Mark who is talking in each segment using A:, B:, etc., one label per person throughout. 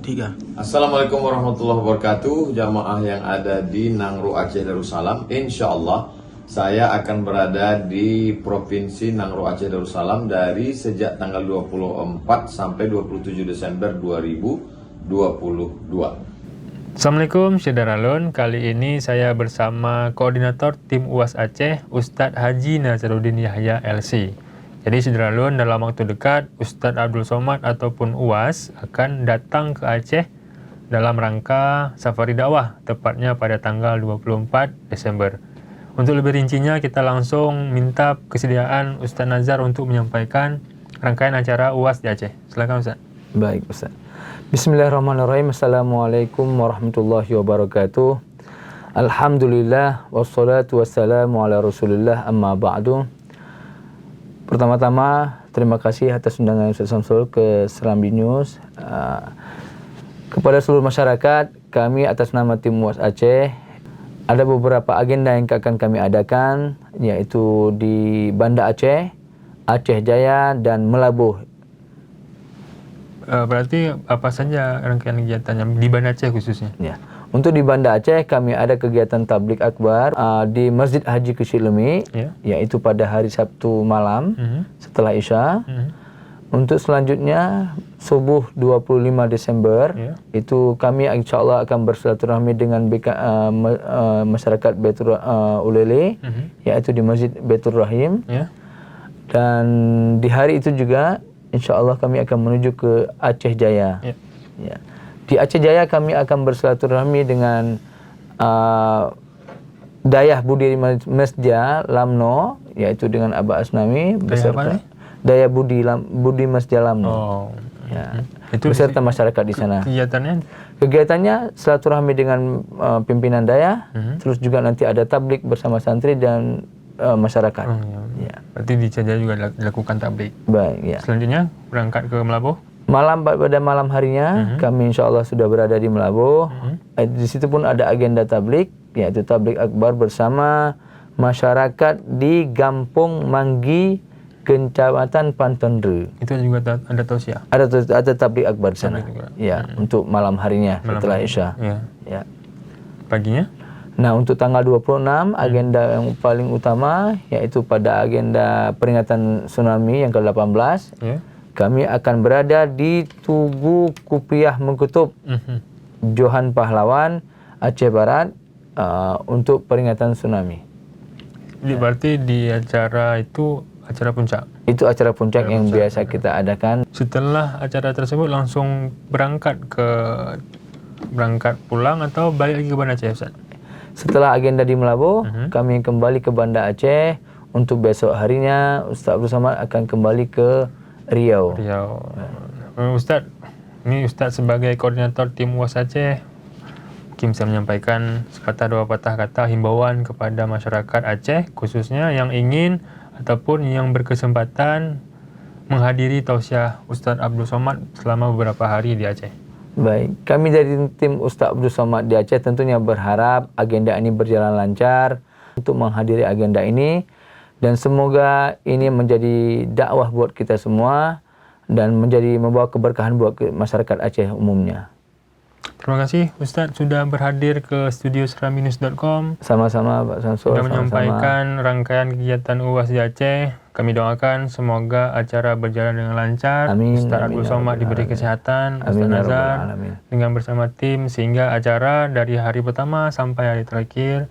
A: 3.
B: Assalamualaikum warahmatullahi wabarakatuh. Jamaah yang ada di Nangro Aceh Darussalam, insya Allah saya akan berada di Provinsi Nangro Aceh Darussalam dari sejak tanggal 24 sampai 27 Desember 2022.
C: Assalamualaikum Syederalun. Kali ini saya bersama Koordinator Tim UAS Aceh, Ustadz Haji Nazaruddin Yahya LC. Jadi Syederalun, dalam waktu dekat Ustadz Abdul Somad ataupun UAS akan datang ke Aceh dalam rangka safari dakwah, tepatnya pada tanggal 24 Desember. Untuk lebih rincinya, kita langsung minta kesediaan Ustadz Nazar untuk menyampaikan rangkaian acara UAS di Aceh. Silakan Ustadz.
D: Baik Ustaz. Bismillahirrahmanirrahim. Assalamualaikum warahmatullahi wabarakatuh. Alhamdulillah wassalatu wassalamu ala Rasulillah, amma ba'du. Pertama-tama terima kasih atas undangan Ustaz Samsul ke Serambi News. Kepada seluruh masyarakat, kami atas nama tim UAS Aceh ada beberapa agenda yang akan kami adakan, yaitu di Banda Aceh, Aceh Jaya dan Melabuh.
C: Berarti apa saja rangkaian kegiatannya di Banda Aceh khususnya?
D: Ya. Untuk di Banda Aceh kami ada kegiatan tablik akbar di Masjid Haji Kecilemi, yaitu pada hari Sabtu malam setelah Isya. Untuk selanjutnya subuh 25 Desember itu kami insyaAllah akan bersilaturahmi dengan masyarakat Baitul Ulele, yaitu di Masjid Baitul Rahim. Dan di hari itu juga insyaAllah kami akan menuju ke Aceh Jaya. Di Aceh Jaya kami akan bersilaturahmi dengan Dayah Budi Masjid Lamno, yaitu dengan Abah Asnami beserta Daya Budi Masjid Lamno. Itu beserta masyarakat di sana. Kegiatannya silaturahmi dengan pimpinan Dayah, terus juga nanti ada tablik bersama santri dan masyarakat.
C: Berarti di Aceh Jaya juga dilakukan tablik.
D: Baik,
C: Selanjutnya berangkat ke Melabuh.
D: Pada malam harinya kami insya Allah sudah berada di Melabuh. Di situ pun ada agenda tablik, yaitu tablik akbar bersama masyarakat di Gampung Manggi, Kecamatan Pantendre.
C: Itu juga ada tausiah.
D: Ada tablik akbar di sana. Untuk malam harinya setelah Isya.
C: Paginya?
D: Nah, untuk tanggal 26 agenda yang paling utama yaitu pada agenda peringatan tsunami yang ke-18. Kami akan berada di Tugu Kupiah Mengkutub, Johan Pahlawan, Aceh Barat untuk peringatan tsunami.
C: Jadi berarti di acara itu acara puncak?
D: Itu acara puncak yang biasa kita adakan.
C: Setelah acara tersebut langsung berangkat pulang atau balik lagi ke Banda Aceh, Ustaz?
D: Setelah agenda di Melabuh, kami kembali ke Banda Aceh. Untuk besok harinya Ustaz Abdul Somad akan kembali ke Riau.
C: Ustaz, ini Ustaz sebagai koordinator tim UAS Aceh mungkin bisa menyampaikan sekata dua patah kata himbauan kepada masyarakat Aceh khususnya yang ingin ataupun yang berkesempatan menghadiri tausiah Ustaz Abdul Somad selama beberapa hari di Aceh.
D: Baik, kami dari tim Ustaz Abdul Somad di Aceh tentunya berharap agenda ini berjalan lancar untuk menghadiri agenda ini. Dan semoga ini menjadi dakwah buat kita semua dan membawa keberkahan buat masyarakat Aceh umumnya.
C: Terima kasih Ustadz sudah berhadir ke studio serambinews.com.
D: Sama-sama Pak Samsul.
C: Sudah menyampaikan rangkaian kegiatan UAS di Aceh. Kami doakan semoga acara berjalan dengan lancar. Ustadz Abdul Somad diberi kesehatan, Ustadz Nazar dengan bersama tim sehingga acara dari hari pertama sampai hari terakhir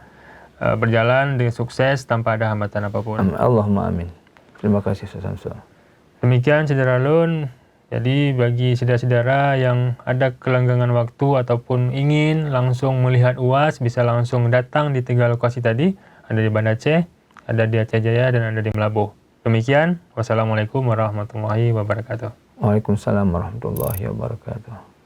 C: berjalan dengan sukses tanpa ada hambatan apapun.
D: Allahumma amin. Terima kasih Ustaz Samsul.
C: Demikian Syederalun. Jadi bagi saudara-saudara yang ada kelanggangan waktu ataupun ingin langsung melihat UAS bisa langsung datang di 3 lokasi tadi. Ada di Banda Aceh, ada di Aceh Jaya dan ada di Melabuh. Demikian. Wassalamualaikum warahmatullahi wabarakatuh.
D: Waalaikumsalam warahmatullahi wabarakatuh.